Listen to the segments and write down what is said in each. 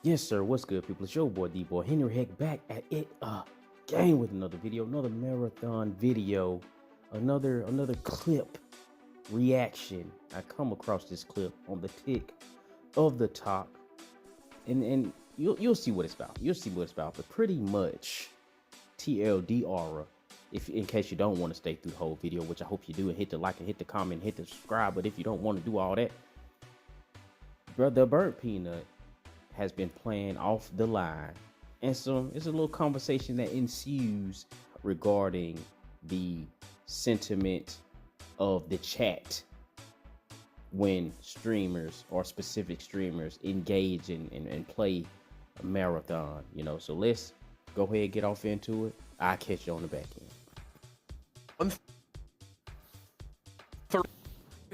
Yes, sir. What's good, people? It's your boy, D-Boy Henry Heck, back at it again with another video, another marathon video, another clip reaction. I come across this clip on the tick of the talk, and you'll see what it's about. You'll see what it's about. But pretty much, TLDR. If in case you don't want to stay through the whole video, which I hope you do, and hit the like and hit the comment, and hit the subscribe. But if you don't want to do all that, bro, the burnt peanut has been playing off the line, and so it's a little conversation that ensues regarding the sentiment of the chat when streamers or specific streamers engage and play a marathon, you know. So let's go ahead and get off into it. I'll catch you on the back end.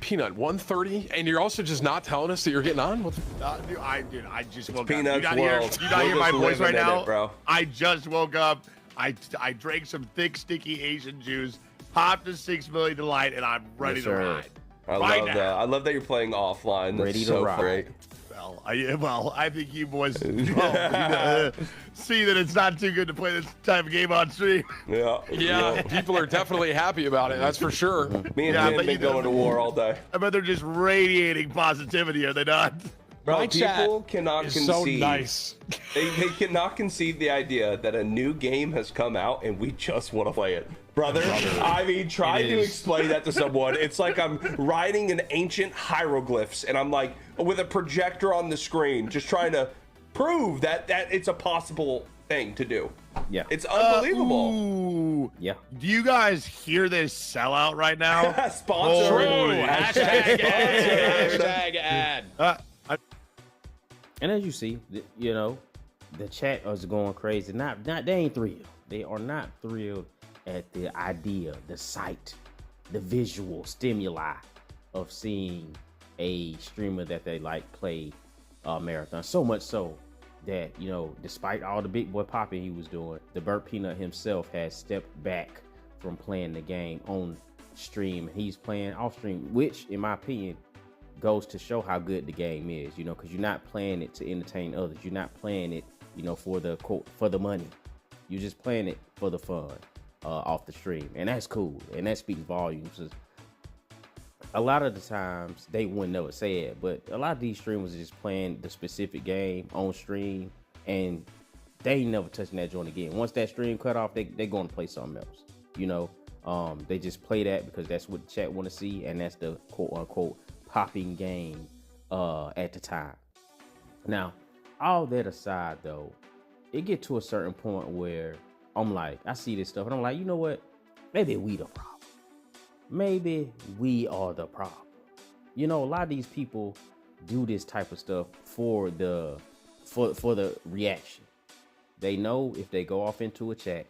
Peanut 130, and you're also just not telling us that you're getting on. Dude, I just woke up. Peanut's You world. not hear my voice right now, bro. I just woke up. I drank some thick, sticky Asian juice, popped a 6 million delight, and I'm ready to ride. I love that you're playing offline. That's Ready to so ride. great. Well, I think you boys see that it's not too good to play this type of game on stream. Yeah. People are definitely happy about it. That's for sure. Me and Jim have been going to war all day. I bet they're just radiating positivity, are they not? Bro, My people cannot concede. So nice. They cannot concede the idea that a new game has come out and we just want to play it. Brother, I mean, try to explain that to someone. It's like I'm writing an ancient hieroglyphs and I'm like, with a projector on the screen, just trying to prove that it's a possible thing to do. Yeah. It's unbelievable. Ooh. Yeah. Do you guys hear this sellout right now? Sponsor. Hashtag ad. ad. And as you see, you know, the chat is going crazy. They ain't thrilled. They are not thrilled at the idea, the sight, the visual stimuli of seeing a streamer that they like play marathon. So much so that, you know, despite all the big boy popping he was doing, the Burnt Peanut himself has stepped back from playing the game on stream. He's playing off stream, which in my opinion goes to show how good the game is, you know, because you're not playing it to entertain others. You're not playing it, you know, for the quote, for the money. You're just playing it for the fun off the stream, and that's cool, and that speaks volumes. A lot of the times they wouldn't never say it, but a lot of these streamers are just playing the specific game on stream, and they ain't never touching that joint again. Once that stream cut off, they're going to play something else, you know. They just play that because that's what the chat want to see, and that's the quote unquote popping game at the time. Now, all that aside though, it get to a certain point where I'm like, I see this stuff and I'm like, you know what? Maybe we the problem. Maybe we are the problem. You know, a lot of these people do this type of stuff for the reaction. They know if they go off into a chat,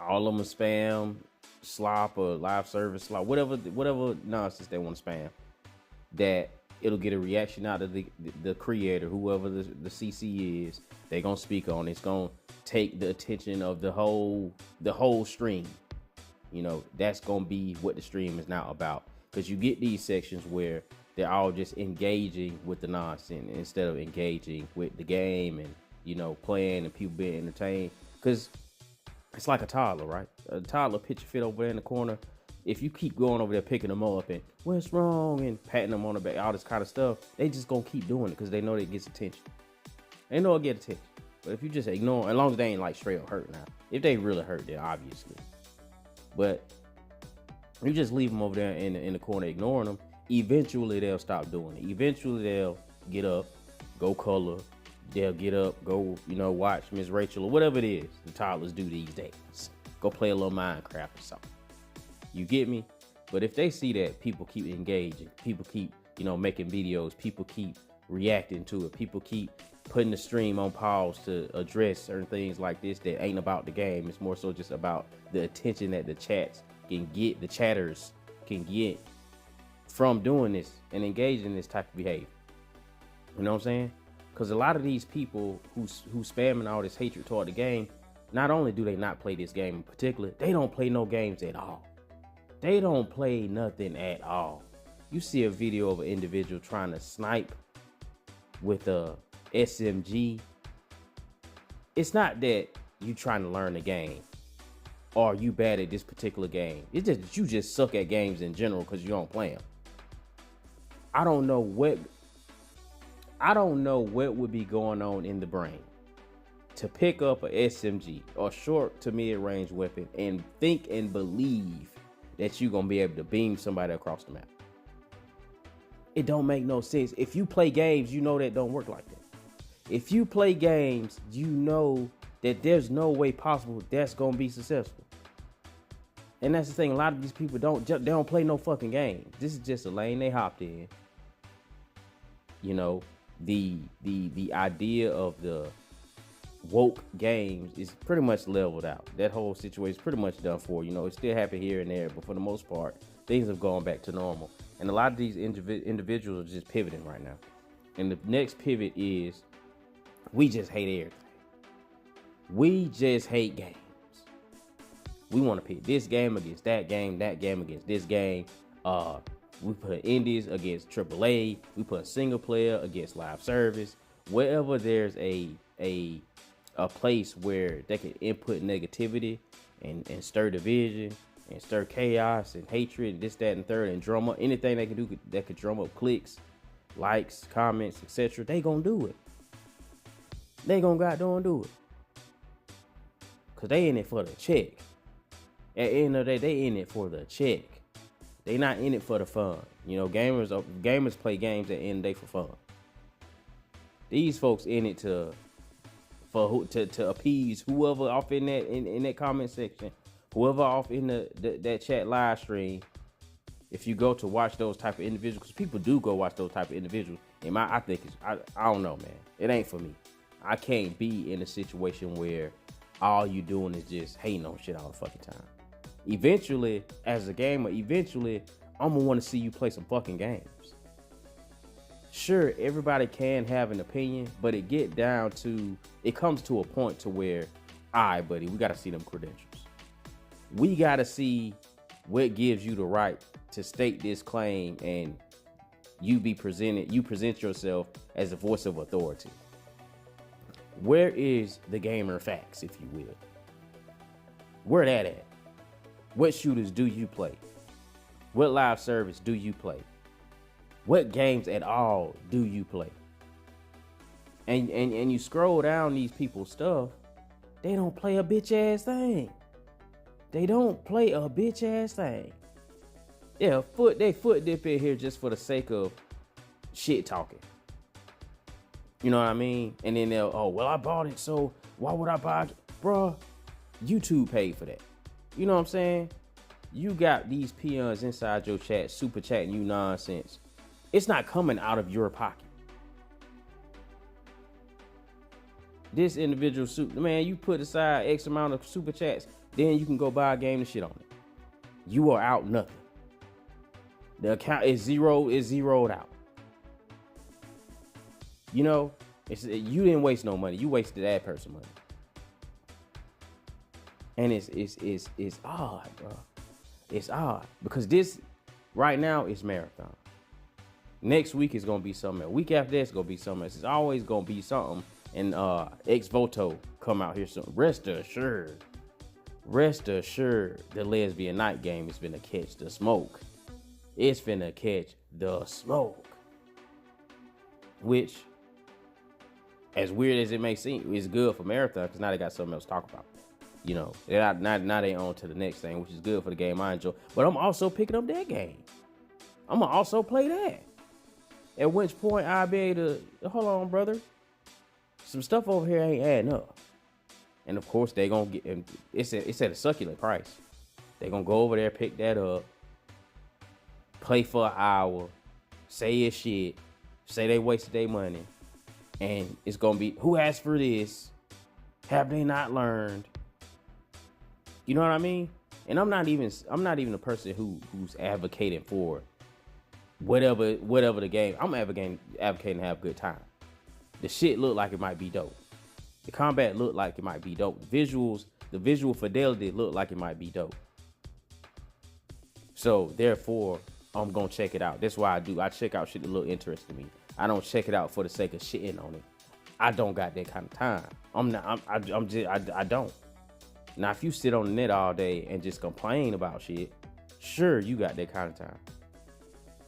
all of them are spam, slop, or live service slop, whatever nonsense they want to spam, that it'll get a reaction out of the creator, whoever the CC is. They're gonna speak on it. It's gonna take the attention of the whole stream. You know, that's gonna be what the stream is now about, because you get these sections where they're all just engaging with the nonsense instead of engaging with the game and, you know, playing and people being entertained. Because it's like a toddler, right? A toddler picture fit over there in the corner. If you keep going over there picking them up and what's wrong and patting them on the back, all this kind of stuff, they just gonna keep doing it because they know it gets attention. They know it get attention. But if you just ignore, as long as they ain't like straight up hurt now. If they really hurt, then obviously. But you just leave them over there in the corner ignoring them, eventually they'll stop doing it. Eventually they'll get up, go color. They'll get up, go, you know, watch Miss Rachel or whatever it is the toddlers do these days. Go play a little Minecraft or something. You get me? But if they see that people keep engaging, people keep, you know, making videos, people keep reacting to it, people keep putting the stream on pause to address certain things like this that ain't about the game. It's more so just about the attention that the chats can get, the chatters can get from doing this and engaging in this type of behavior. You know what I'm saying? Because a lot of these people who spamming all this hatred toward the game, not only do they not play this game in particular, they don't play no games at all. They don't play nothing at all. You see a video of an individual trying to snipe with a SMG, it's not that you trying to learn the game or you bad at this particular game. It's just that you just suck at games in general because you don't play them. I don't know what would be going on in the brain to pick up a SMG or short to mid-range weapon and think and believe that you're gonna be able to beam somebody across the map. It don't make no sense. If you play games, you know that don't work like that. If you play games, you know that there's no way possible that's gonna be successful. And that's the thing. A lot of these people don't play no fucking games. This is just a lane they hopped in. You know, the idea of the woke games is pretty much leveled out. That whole situation is pretty much done for. You know, it still happen here and there, but for the most part, things have gone back to normal. And a lot of these individuals are just pivoting right now. And the next pivot is we just hate everything. We just hate games. We want to pit this game against that game against this game. We put indies against AAA. We put single player against live service. Wherever there's a place where they can input negativity and stir division and stir chaos and hatred and this, that, and third, and drum up anything they can do that could drum up clicks, likes, comments, etc. They gonna do it. They gonna goddamn do it. Cause they in it for the check. At the end of the day, they in it for the check. They not in it for the fun. You know, gamers play games at the end of the day for fun. These folks in it to appease whoever off in that comment section, whoever off in that chat live stream. If you go to watch those type of individuals, because people do go watch those type of individuals, and I think I don't know, man. It ain't for me. I can't be in a situation where all you doing is just hating on shit all the fucking time. Eventually, as a gamer, I'm gonna want to see you play some fucking games. Sure, everybody can have an opinion, but it comes to a point to where, all right, buddy, we gotta see them credentials. We gotta see what gives you the right to state this claim, and you present yourself as a voice of authority. Where is the gamer facts, if you will? Where that at? What shooters do you play? What live service do you play? What games at all do you play? And you scroll down these people's stuff, they don't play a bitch ass thing. They don't play a bitch ass thing. Yeah, they foot dip in here just for the sake of shit talking. You know what I mean? And then they'll, oh, well, I bought it, so why would I buy it? Bruh, YouTube paid for that. You know what I'm saying? You got these peons inside your chat, super chatting you nonsense. It's not coming out of your pocket. This individual man, you put aside X amount of super chats, then you can go buy a game and shit on it. You are out nothing. The account is zeroed out. You know, you didn't waste no money. You wasted that person money. And it's odd, bro. It's odd because this right now is marathon. Next week is gonna be something else. Week after that is gonna be something else. It's always gonna be something. And Ex Voto come out here soon. Rest assured, the lesbian night game is finna catch the smoke. It's finna catch the smoke. Which, as weird as it may seem, is good for marathon because now they got something else to talk about. You know, now they on to the next thing, which is good for the game I enjoy. But I'm also picking up that game. I'm gonna also play that. At which point I'll be able to, hold on, brother. Some stuff over here ain't adding up. And of course they gonna get, it's at a succulent price. They gonna go over there, pick that up, play for an hour, say it's shit, say they wasted their money, and it's gonna be, who asked for this? Have they not learned? You know what I mean? And I'm not even a person who's advocating for whatever the game. I'm advocating to have a good time. The shit look like it might be dope. The combat look like it might be dope. The visual fidelity look like it might be dope. So therefore, I'm gonna check it out. That's why I check out shit that look interesting to me. I don't check it out for the sake of shitting on it. I don't got that kind of time. I don't. Now, if you sit on the net all day and just complain about shit, sure, you got that kind of time.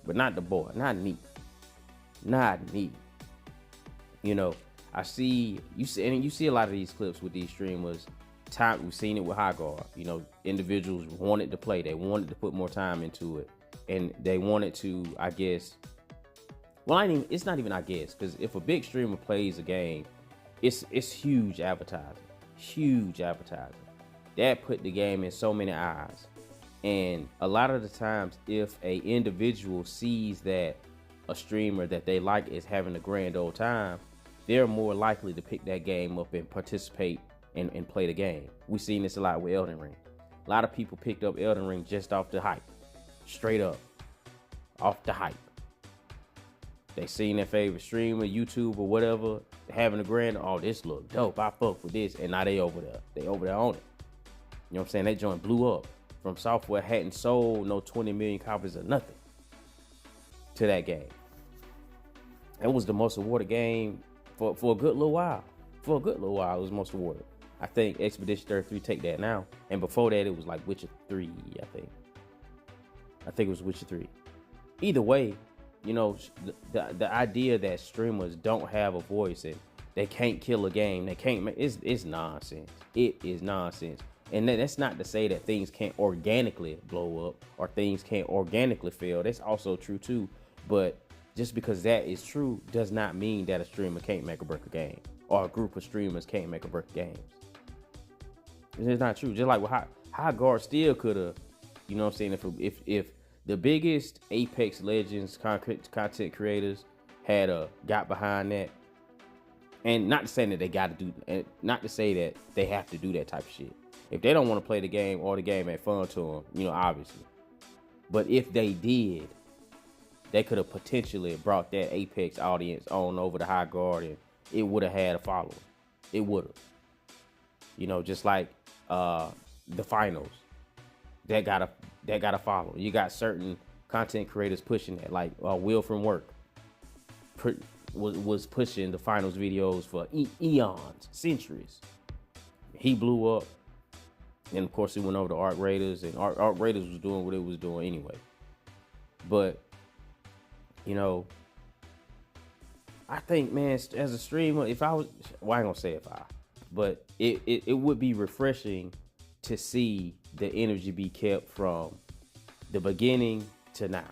But not the boy, not me. Not me. You know, you see a lot of these clips with these streamers. We've seen it with High Guard. You know, individuals wanted to play. They wanted to put more time into it. And they wanted to, I guess, well, it's not even I guess, because if a big streamer plays a game, it's huge advertising. Huge advertising. That put the game in so many eyes. And a lot of the times, if a individual sees that a streamer that they like is having a grand old time, they're more likely to pick that game up and participate and play the game. We've seen this a lot with Elden Ring. A lot of people picked up Elden Ring just off the hype. Straight up. Off the hype. They seen their favorite streamer, YouTube or whatever, having a grand, oh, this look dope. I fuck with this. And now they over there. They over there on it. You know what I'm saying? That joint blew up from software hadn't sold no 20 million copies or nothing to that game. It was the most awarded game for a good little while. For a good little while, it was most awarded. I think Expedition 33 take that now. And before that, it was like Witcher 3, I think. I think it was Witcher 3. Either way, you know, the idea that streamers don't have a voice and they can't kill a game, they can't make, it's nonsense. It is nonsense. And that's not to say that things can't organically blow up or things can't organically fail. That's also true too. But just because that is true does not mean that a streamer can't make or break a game or a group of streamers can't make or break games. It's not true. Just like with High Guard still could have, you know what I'm saying? If the biggest Apex Legends content creators had got behind that, and not to say that they got to do, and not to say that they have to do that type of shit. If they don't want to play the game or the game ain't fun to them, you know, obviously. But if they did, they could have potentially brought that Apex audience on over to High Guard, and it would have had a following. It would have. You know, just like the finals. That got a follow. You got certain content creators pushing that, like Will from Work was pushing the finals videos for eons, centuries. He blew up, and of course he went over to Arc Raiders, and Arc Raiders was doing what it was doing anyway. But you know, I think, man, as a streamer, if I was, well, I ain't gonna say if I, but it would be refreshing to see the energy be kept from the beginning to now,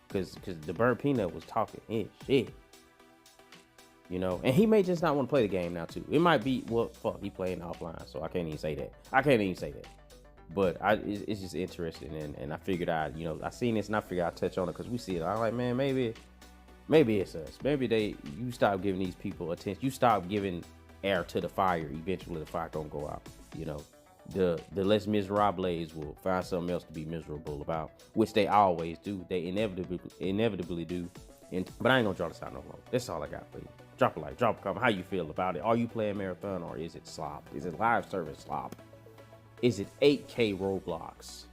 because TheBurntPeanut was talking his shit, you know, and he may just not want to play the game now too. It might be, well, fuck, he playing offline, so I can't even say that. But it's just interesting, and I figured I seen this and I figured I'd touch on it because we see it. I'm like, man, maybe it's us. Maybe you stop giving these people attention. You stop giving air to the fire. Eventually, the fire gonna go out. You know, the less miserables will find something else to be miserable about, which they always do. They inevitably do. But I ain't gonna draw this out no more. That's all I got for you. Drop a like, drop a comment. How you feel about it? Are you playing Marathon, or is it slop? Is it live service slop? Is it 8K Roblox?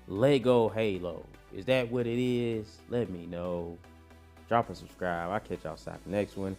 Lego Halo? Is that what it is? Let me know. Drop a subscribe. I'll catch y'all outside the next one.